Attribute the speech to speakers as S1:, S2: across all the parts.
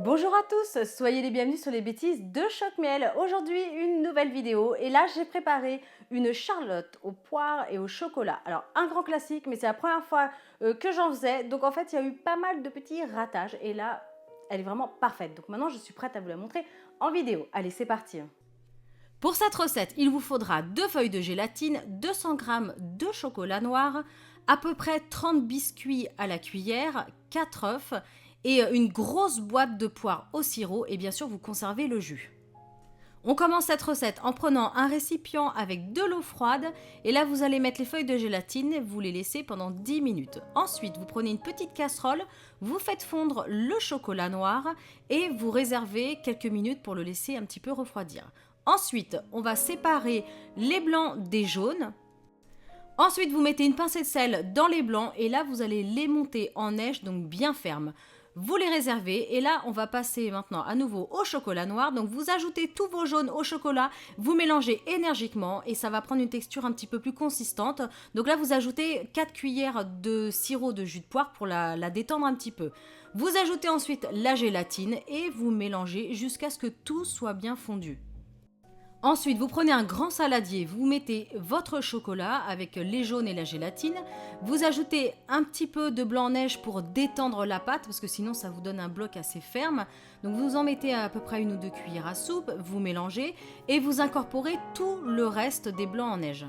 S1: Bonjour à tous, soyez les bienvenus sur les bêtises de Choc-Miel. Aujourd'hui, une nouvelle vidéo et là, j'ai préparé une charlotte aux poires et au chocolat. Alors, un grand classique, mais c'est la première fois que j'en faisais. Donc, en fait, il y a eu pas mal de petits ratages et là, elle est vraiment parfaite. Donc, maintenant, je suis prête à vous la montrer en vidéo. Allez, c'est parti. Pour cette recette, il vous faudra 2 feuilles de gélatine, 200 g de chocolat noir, à peu près 30 biscuits à la cuillère, 4 œufs et une grosse boîte de poires au sirop et bien sûr vous conservez le jus. On commence cette recette en prenant un récipient avec de l'eau froide et là vous allez mettre les feuilles de gélatine, vous les laissez pendant 10 minutes. Ensuite vous prenez une petite casserole, vous faites fondre le chocolat noir et vous réservez quelques minutes pour le laisser un petit peu refroidir. Ensuite on va séparer les blancs des jaunes. Ensuite vous mettez une pincée de sel dans les blancs et là vous allez les monter en neige, donc bien ferme. Vous les réservez et là on va passer maintenant à nouveau au chocolat noir. Donc vous ajoutez tous vos jaunes au chocolat, vous mélangez énergiquement et ça va prendre une texture un petit peu plus consistante. Donc là vous ajoutez 4 cuillères de sirop de jus de poire pour la détendre un petit peu. Vous ajoutez ensuite la gélatine et vous mélangez jusqu'à ce que tout soit bien fondu. Ensuite, vous prenez un grand saladier, vous mettez votre chocolat avec les jaunes et la gélatine, vous ajoutez un petit peu de blanc-neige pour détendre la pâte, parce que sinon ça vous donne un bloc assez ferme. Donc vous en mettez à peu près 1 ou 2 cuillères à soupe, vous mélangez et vous incorporez tout le reste des blancs en neige.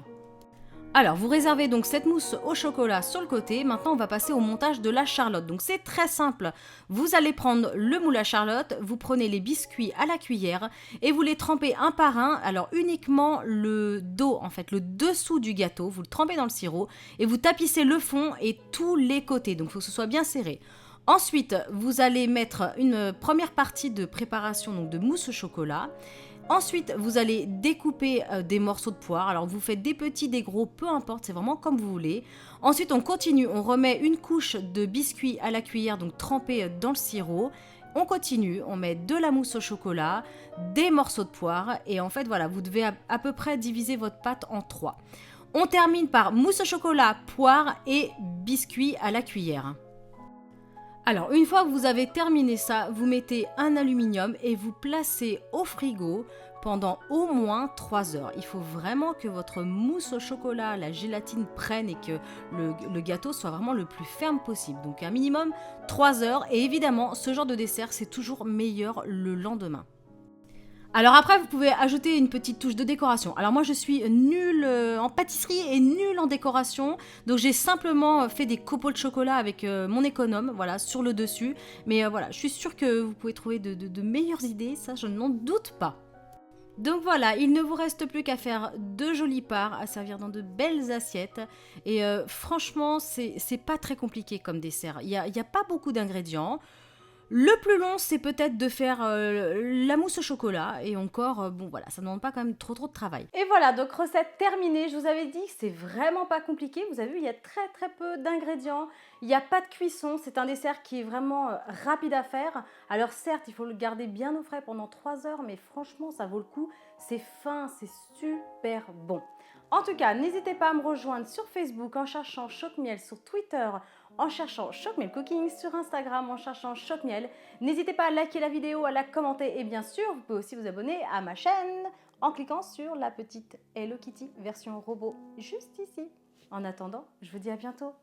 S1: Alors, vous réservez donc cette mousse au chocolat sur le côté. Maintenant, on va passer au montage de la charlotte. Donc, c'est très simple. Vous allez prendre le moule à charlotte, vous prenez les biscuits à la cuillère et vous les trempez un par un. Alors, uniquement le dos, en fait, le dessous du gâteau, vous le trempez dans le sirop et vous tapissez le fond et tous les côtés. Donc, il faut que ce soit bien serré. Ensuite, vous allez mettre une première partie de préparation donc de mousse au chocolat. Ensuite, vous allez découper des morceaux de poire. Alors, vous faites des petits, des gros, peu importe, c'est vraiment comme vous voulez. Ensuite, on continue, on remet une couche de biscuits à la cuillère, donc trempés dans le sirop. On continue, on met de la mousse au chocolat, des morceaux de poire. Et en fait, voilà, vous devez à peu près diviser votre pâte en 3. On termine par mousse au chocolat, poire et biscuits à la cuillère. Alors, une fois que vous avez terminé ça, vous mettez un aluminium et vous placez au frigo pendant au moins 3 heures. Il faut vraiment que votre mousse au chocolat, la gélatine prenne et que le gâteau soit vraiment le plus ferme possible. Donc un minimum 3 heures et évidemment, ce genre de dessert, c'est toujours meilleur le lendemain. Alors après, vous pouvez ajouter une petite touche de décoration. Alors moi, je suis nulle en pâtisserie et nulle en décoration. Donc j'ai simplement fait des copeaux de chocolat avec mon économe, voilà, sur le dessus. Mais voilà, je suis sûre que vous pouvez trouver de meilleures idées, ça je n'en doute pas. Donc voilà, il ne vous reste plus qu'à faire de jolies parts, à servir dans de belles assiettes. Et franchement, c'est pas très compliqué comme dessert. Il y a pas beaucoup d'ingrédients. Le plus long, c'est peut-être de faire la mousse au chocolat. Et encore, bon voilà, ça ne demande pas quand même trop de travail. Et voilà, donc recette terminée. Je vous avais dit que c'est vraiment pas compliqué. Vous avez vu, il y a très peu d'ingrédients. Il n'y a pas de cuisson. C'est un dessert qui est vraiment rapide à faire. Alors certes, il faut le garder bien au frais pendant 3 heures. Mais franchement, ça vaut le coup. C'est fin, c'est super bon. En tout cas, n'hésitez pas à me rejoindre sur Facebook en cherchant Choc-Miel, sur Twitter en cherchant Choc-Miel Cooking, sur Instagram en cherchant Choc-Miel. N'hésitez pas à liker la vidéo, à la commenter et bien sûr, vous pouvez aussi vous abonner à ma chaîne en cliquant sur la petite Hello Kitty version robot juste ici. En attendant, je vous dis à bientôt.